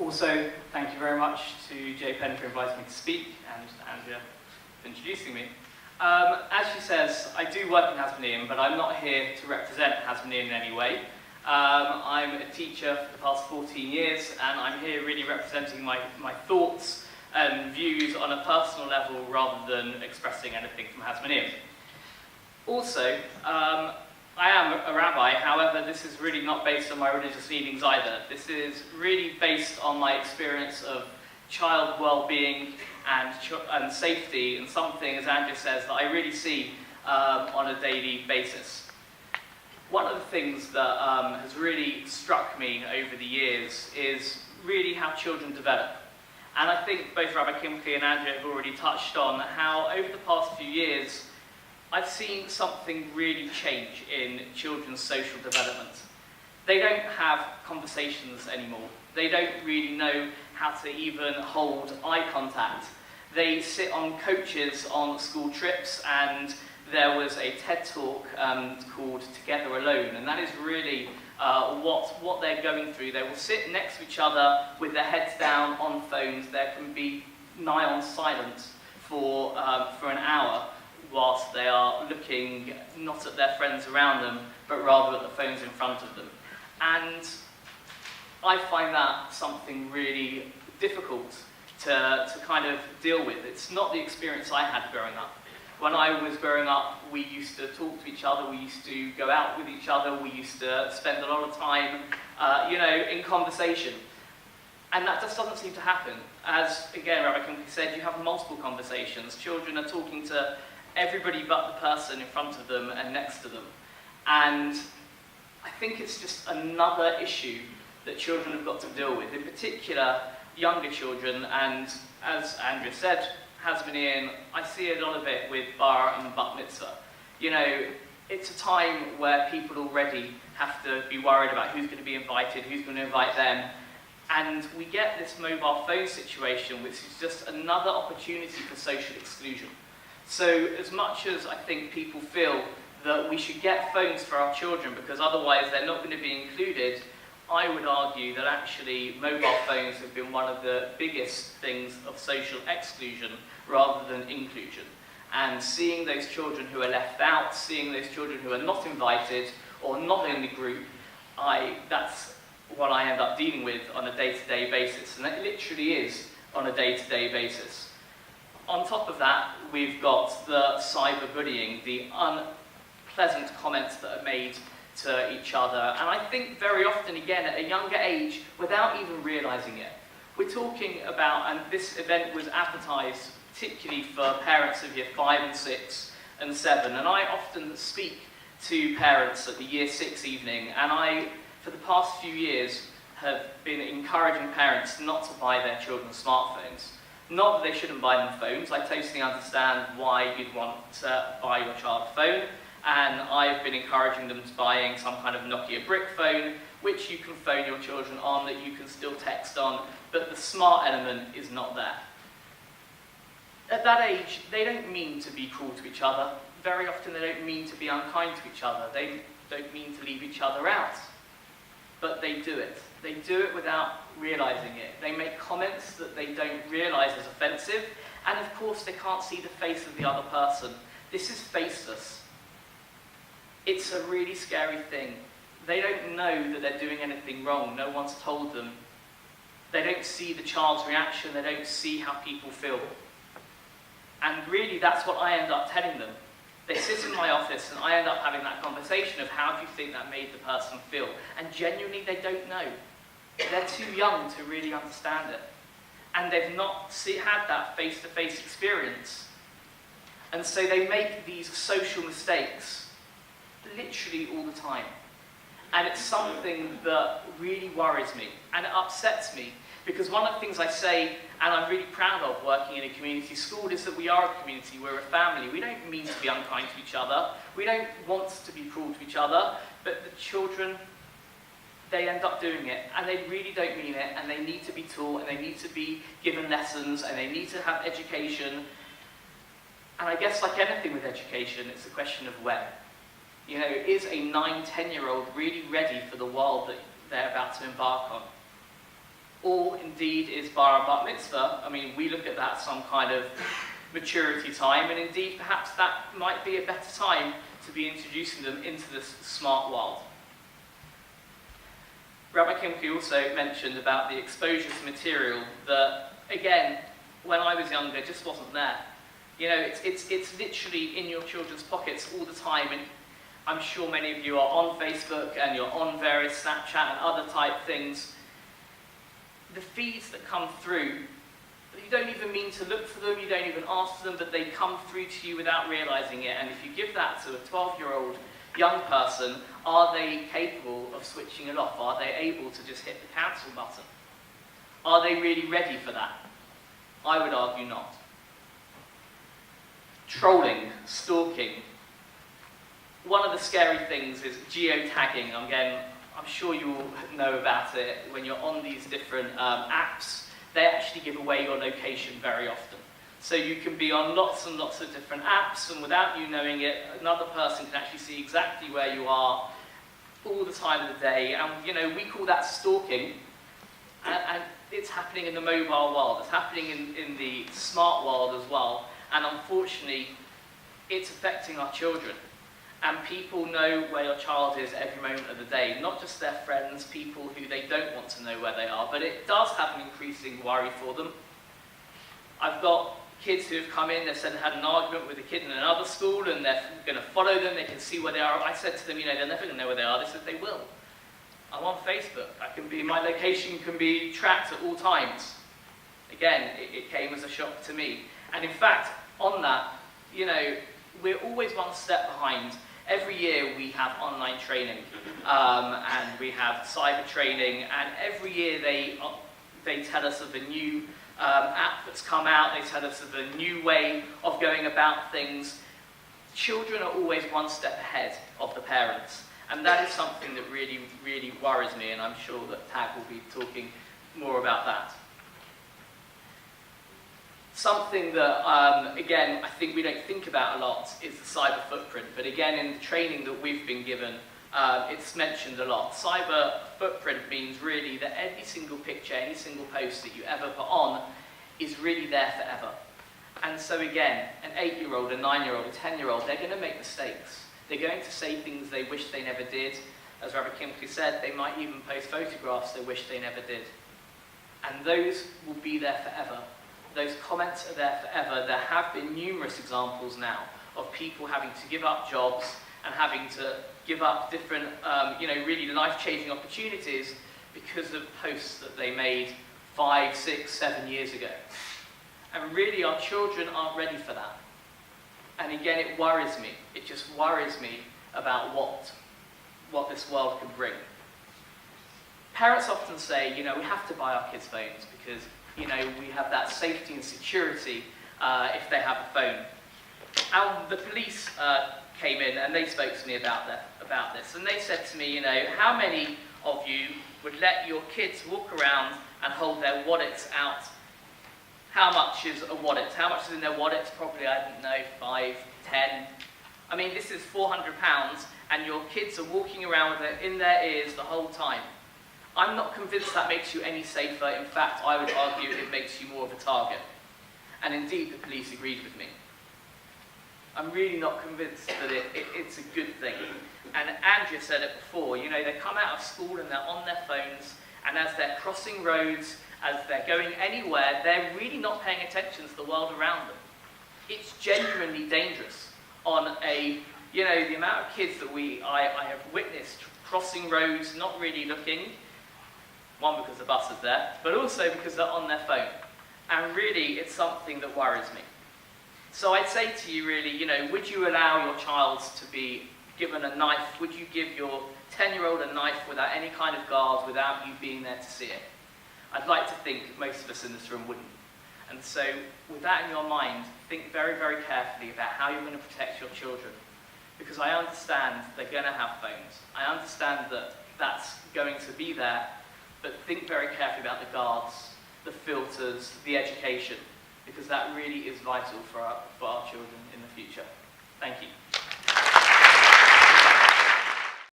Also, thank you very much to Jay Penn for inviting me to speak, and Andrea for introducing me. As she says, I do work in Hasmonean, but I'm not here to represent Hasmonean in any way. I'm a teacher for the past 14 years, and I'm here really representing my thoughts and views on a personal level rather than expressing anything from Hasmonean. Also, I am a rabbi, however, this is really not based on my religious leanings either. This is really based on my experience of child well-being and safety, and something, as Andrea says, that I really see on a daily basis. One of the things that has really struck me over the years is really how children develop. And I think both Rabbi Kimke and Andrea have already touched on how over the past few years I've seen something really change in children's social development. They don't have conversations anymore. They don't really know how to even hold eye contact. They sit on coaches on school trips, and there was a TED talk called Together Alone, and that is really what they're going through. They will sit next to each other with their heads down on phones. There can be nigh on silence for an hour, whilst they are looking not at their friends around them, but rather at the phones in front of them. And I find that something really difficult to kind of deal with. It's not the experience I had growing up. When I was growing up, we used to talk to each other, we used to go out with each other, we used to spend a lot of time, in conversation. And that just doesn't seem to happen. As, again, Rabbi Kimke said, you have multiple conversations. Children are talking to everybody but the person in front of them and next to them. And I think it's just another issue that children have got to deal with, in particular younger children, and as Andrea said, Hasmonean, I see a lot of it with bar and bat mitzvah. It's a time where people already have to be worried about who's going to be invited, who's going to invite them, and we get this mobile phone situation, which is just another opportunity for social exclusion. So as much as I think people feel that we should get phones for our children because otherwise they're not going to be included, I would argue that actually mobile phones have been one of the biggest things of social exclusion rather than inclusion. And seeing those children who are left out, seeing those children who are not invited or not in the group, that's what I end up dealing with on a day-to-day basis. And it literally is on a day-to-day basis. On top of that, we've got the cyberbullying, the unpleasant comments that are made to each other. And I think very often, again, at a younger age, without even realising it. We're talking about, and this event was advertised particularly for parents of year 5 and 6 and 7, and I often speak to parents at the year 6 evening, and I, for the past few years, have been encouraging parents not to buy their children smartphones. Not that they shouldn't buy them phones. I totally understand why you'd want to buy your child a phone, and I've been encouraging them to buying some kind of Nokia brick phone, which you can phone your children on, that you can still text on, but the smart element is not there. At that age, they don't mean to be cruel to each other. Very often they don't mean to be unkind to each other. They don't mean to leave each other out. But they do it. They do it without realising it. They make comments that they don't realise is offensive, and of course they can't see the face of the other person. This is faceless. It's a really scary thing. They don't know that they're doing anything wrong. No one's told them. They don't see the child's reaction. They don't see how people feel. And really, that's what I end up telling them. They sit in my office and I end up having that conversation of how do you think that made the person feel? And genuinely, they don't know. They're too young to really understand it. And they've not had that face-to-face experience. And so they make these social mistakes literally all the time. And it's something that really worries me and it upsets me, because one of the things I say, and I'm really proud of working in a community school, is that we are a community, we're a family. We don't mean to be unkind to each other. We don't want to be cruel to each other, but the children, they end up doing it, and they really don't mean it, and they need to be taught, and they need to be given lessons, and they need to have education. And I guess like anything with education, it's a question of when. Is a 9, 10-year-old really ready for the world that they're about to embark on? or indeed is bar and bat mitzvah. I mean, we look at that as some kind of maturity time, and indeed perhaps that might be a better time to be introducing them into this smart world. Rabbi Kimke also mentioned about the exposure to material that, again, when I was younger, just wasn't there. You know, it's literally in your children's pockets all the time, and I'm sure many of you are on Facebook and you're on various Snapchat and other type things. The feeds that come through, you don't even mean to look for them, you don't even ask for them, but they come through to you without realizing it. And if you give that to a 12-year-old young person, are they capable of switching it off? Are they able to just hit the cancel button? Are they really ready for that? I would argue not. Trolling, stalking. One of the scary things is geotagging. Again, I'm sure you all know about it. When you're on these different apps, they actually give away your location very often. So you can be on lots and lots of different apps, and without you knowing it, another person can actually see exactly where you are all the time of the day. And you know, we call that stalking, and it's happening in the mobile world. It's happening in the smart world as well. And unfortunately, it's affecting our children. And people know where your child is every moment of the day, not just their friends, people who they don't want to know where they are, but it does have an increasing worry for them. I've got kids who have come in, they've said they had an argument with a kid in another school and they're going to follow them, they can see where they are. I said to them, you know, they're never going to know where they are. They said they will. I'm on Facebook. My location can be tracked at all times. Again, it came as a shock to me. And in fact, on that, you know, we're always one step behind. Every year we have online training, and we have cyber training, and every year they tell us of a new app that's come out, they tell us of a new way of going about things. Children are always one step ahead of the parents, and that is something that really, really worries me, and I'm sure that Tag will be talking more about that. Something that, again, I think we don't think about a lot is the cyber footprint. But again, in the training that we've been given, it's mentioned a lot. Cyber footprint means really that every single picture, any single post that you ever put on is really there forever. And so again, an 8-year-old, a 9-year-old, a 10-year-old, they're going to make mistakes. They're going to say things they wish they never did. As Rabbi Kimke said, they might even post photographs they wish they never did. And those will be there forever. Those comments are there forever. There have been numerous examples now of people having to give up jobs and having to give up different, really life-changing opportunities because of posts that they made 5, 6, 7 years ago. And really, our children aren't ready for that. And again, it worries me. It just worries me about what this world could bring. Parents often say, you know, we have to buy our kids phones because you know, we have that safety and security if they have a phone. And the police came in and they spoke to me about this. And they said to me, you know, how many of you would let your kids walk around and hold their wallets out? How much is a wallet? How much is in their wallets? Probably, I don't know, 5, 10. I mean, this is £400 and your kids are walking around with it in their ears the whole time. I'm not convinced that makes you any safer. In fact, I would argue it makes you more of a target. And indeed, the police agreed with me. I'm really not convinced that it's a good thing. And Andrea said it before, you know, they come out of school and they're on their phones, and as they're crossing roads, as they're going anywhere, they're really not paying attention to the world around them. It's genuinely dangerous on the amount of kids that I have witnessed crossing roads, not really looking. One, because the bus is there, but also because they're on their phone. And really, it's something that worries me. So I'd say to you really, you know, would you allow your child to be given a knife? Would you give your 10-year-old a knife without any kind of guard, without you being there to see it? I'd like to think most of us in this room wouldn't. And so with that in your mind, think very, very carefully about how you're going to protect your children. Because I understand they're going to have phones. I understand that that's going to be there. But think very carefully about the guards, the filters, the education, because that really is vital for our children in the future. Thank you.